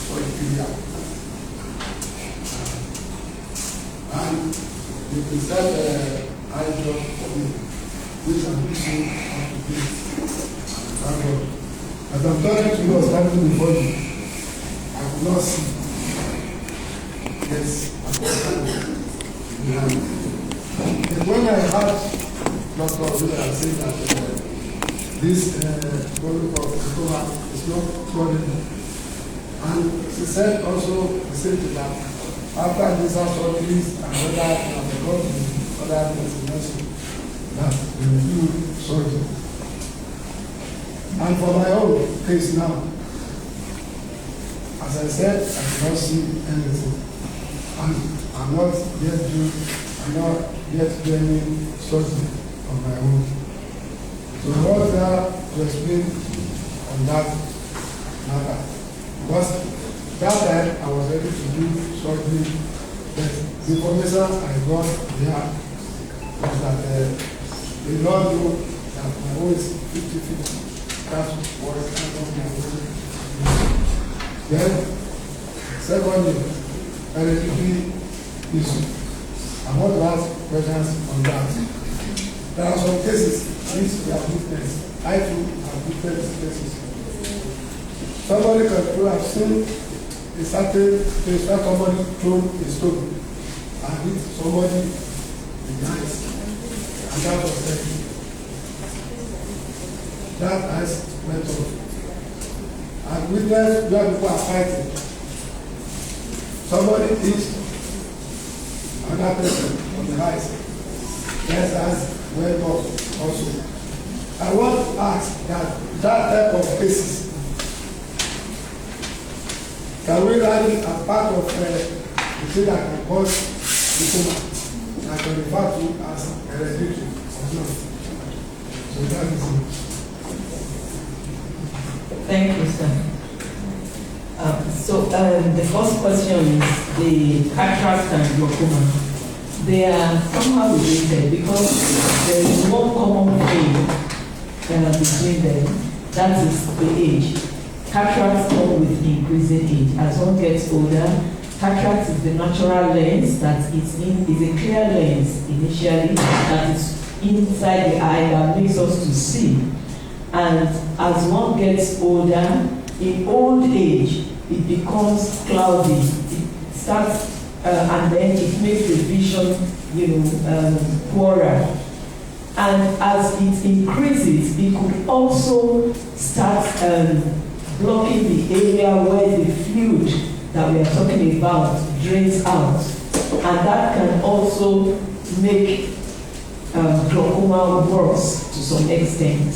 for a period. And you can start eye job for me, which I'm using how to do it. Thank God. As I'm talking to you, I was standing before you. I could not see. Yes, I was standing. And when I heard Dr. Odubela say that this glaucoma is not fraudulent, and she said also the same thing that after these surgeries and other things that they will do surgery. And for my own case now, as I said, I cannot see anything. And I'm not yet due, I'm not get any surgery on my own. So I was there to explain on that matter. Because that time I was ready to do surgery, but the information I got there was that the Lord knew that my own is 50-50. That's what I got my own. Then, secondly, hereditary issue. I want to ask questions on that. There are some cases which we have witnessed. I too have witnessed cases. Somebody can have seen a certain place where somebody thrown a stone and hit somebody in the eyes. And that was it. That eyes went off. And witness where people are fighting. Somebody hit another person on the eyes. That eyes went off also. I want to ask that type of cases, can we write it as part of the thing that can cause glaucoma, that can refer to as hereditary or not? So that is it. Thank you, sir. The first question is the cataract and glaucoma. They are somehow related because there is one common thing between them, that is the age. Cataracts come with increasing age. As one gets older, cataract is the natural lens that is a clear lens initially that is inside the eye that makes us to see. And as one gets older, in old age, it becomes cloudy. It starts, and then it makes the vision, poorer. And as it increases, it could also start blocking the area where the fluid that we are talking about drains out. And that can also make glaucoma worse to some extent.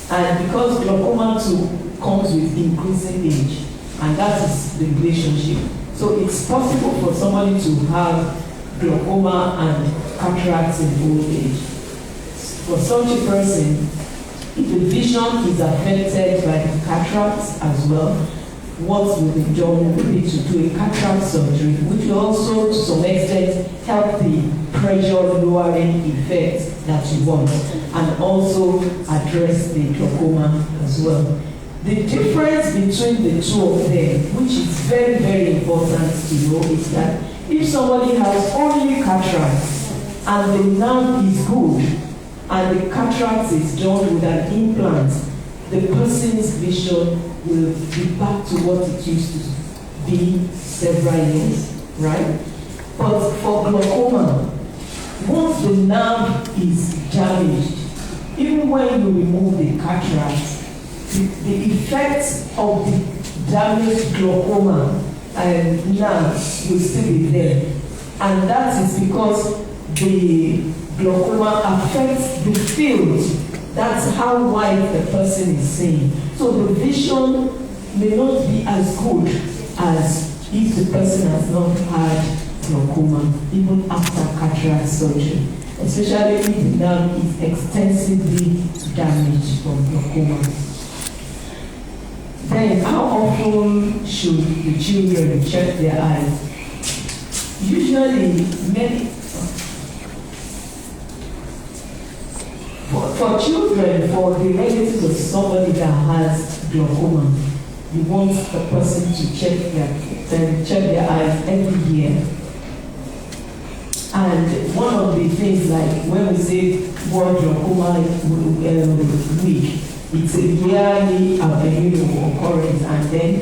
And because glaucoma too comes with increasing age, and that is the relationship. So it's possible for somebody to have glaucoma and cataracts in old age. For such a person, if the vision is affected by the cataracts as well, what will be done will be to do a cataract surgery, which will also to some extent help the pressure lowering effect that you want, and also address the glaucoma as well. The difference between the two of them, which is very, very important to know, is that if somebody has only cataracts and the nerve is good, and the cataract is done with an implant, the person's vision will be back to what it used to be several years, right? But for glaucoma, once the nerve is damaged, even when you remove the cataract, the effects of the damaged glaucoma and nerve will still be there. And that is because the glaucoma affects the field. That's how wide the person is seeing. So the vision may not be as good as if the person has not had glaucoma, even after cataract surgery, especially if the nerve is extensively damaged from glaucoma. Then, how often should the children check their eyes? Usually, for children, for the relatives of somebody that has glaucoma, you want the person to check their eyes every year. And one of the things, like when we say World Glaucoma Week, it's a yearly occurrence, and then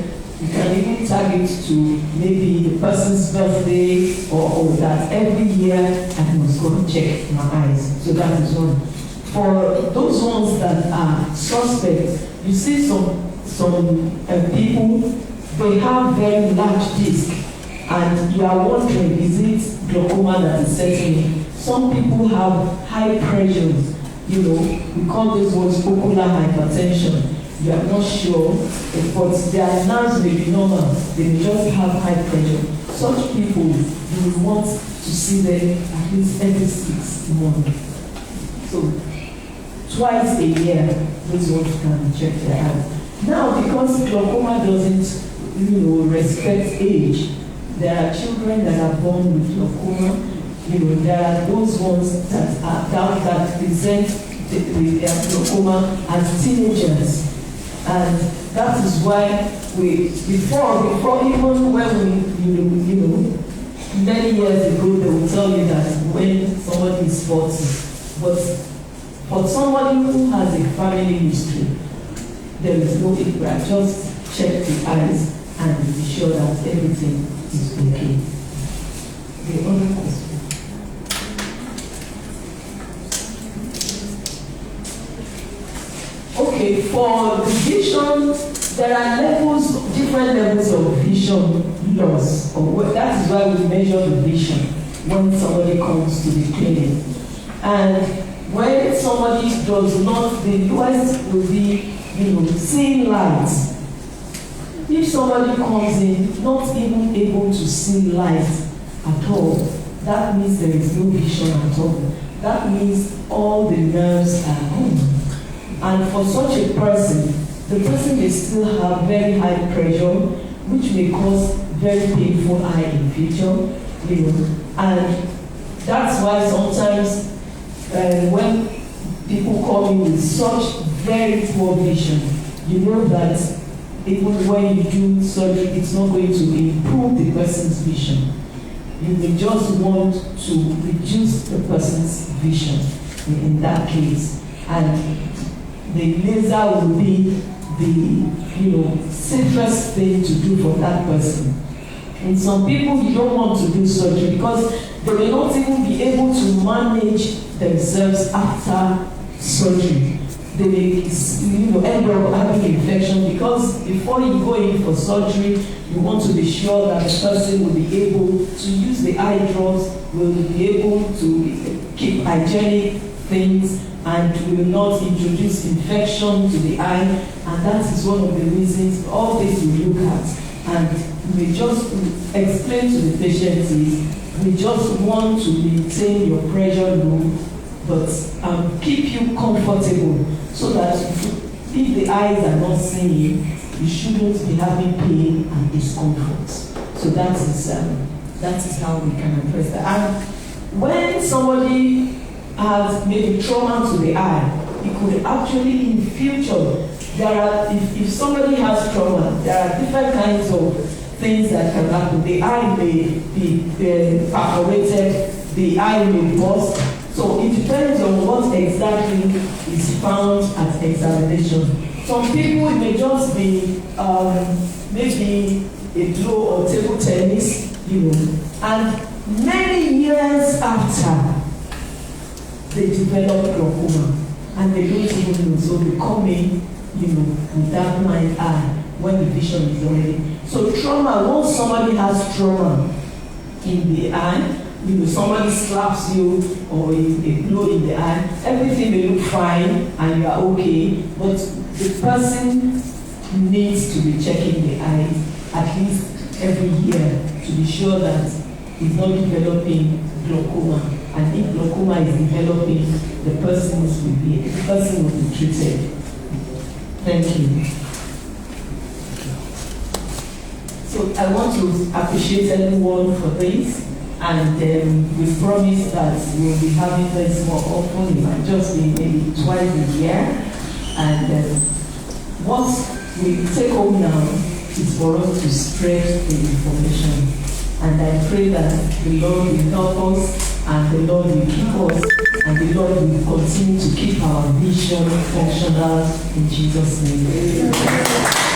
you can even target to maybe the person's birthday or that every year I must go and check my eyes. So that is one. For those ones that are suspects, you see some people, they have very large disc, and you are wondering, is it glaucoma that is setting in? Some people have high pressures, we call those ones ocular hypertension. you are not sure, but their nerves may be normal, they may just have high pressure. Such people, you will want to see them at least every 6 months. So, twice a year, those ones can check their eyes. Now, because glaucoma doesn't, respect age, there are children that are born with glaucoma. There are those ones that present their glaucoma as teenagers, and that is why before even when we, many years ago, they will tell you that when somebody is 40, but for somebody who has a family history, there is no impact. Just check the eyes and be sure that everything is okay. The other question. Okay, for the vision, there are different levels of vision loss. That is why we measure the vision when somebody comes to the clinic. And when somebody does not, the lowest will be, seeing light. If somebody comes in not even able to see light at all, that means there is no vision at all. That means all the nerves are gone. And for such a person, the person may still have very high pressure, which may cause very painful eye in future, and that's why sometimes when people come in with such very poor vision, you know that even when you do surgery, it's not going to improve the person's vision. You may just want to reduce the person's vision in that case, and the laser will be the safest thing to do for that person. And some people, you don't want to do surgery because they may not even be able to manage themselves after surgery. They may end up having infection because before you go in for surgery, you want to be sure that the person will be able to use the eye drops, will be able to keep hygienic things, and will not introduce infection to the eye, and that is one of the reasons all this we look at. And we just explain to the patient is we just want to maintain your pressure low, but keep you comfortable so that if the eyes are not seeing, you shouldn't be having pain and discomfort. So that is how we can address that. And when somebody has maybe trauma to the eye, it could actually in future, if somebody has trauma, there are different kinds of things that can happen. The eye may be perforated, the eye may burst. So it depends on what exactly is found at examination. Some people, it may just be maybe a blow or table tennis, and many years after, they develop glaucoma, and they don't even know. So they come in, with that blind eye when the vision is already. So trauma, once somebody has trauma in the eye, somebody slaps you or a blow in the eye, everything may look fine and you are okay, but the person needs to be checking the eye at least every year to be sure that it's not developing glaucoma. And if glaucoma is developing, the person will be treated. Thank you. So I want to appreciate everyone for this, and we promise that we'll be having this more often. It might just be maybe twice a year. And what we take home now is for us to spread the information. And I pray that the Lord will help us, and the Lord will keep us, and the Lord will continue to keep our vision functional in Jesus' name.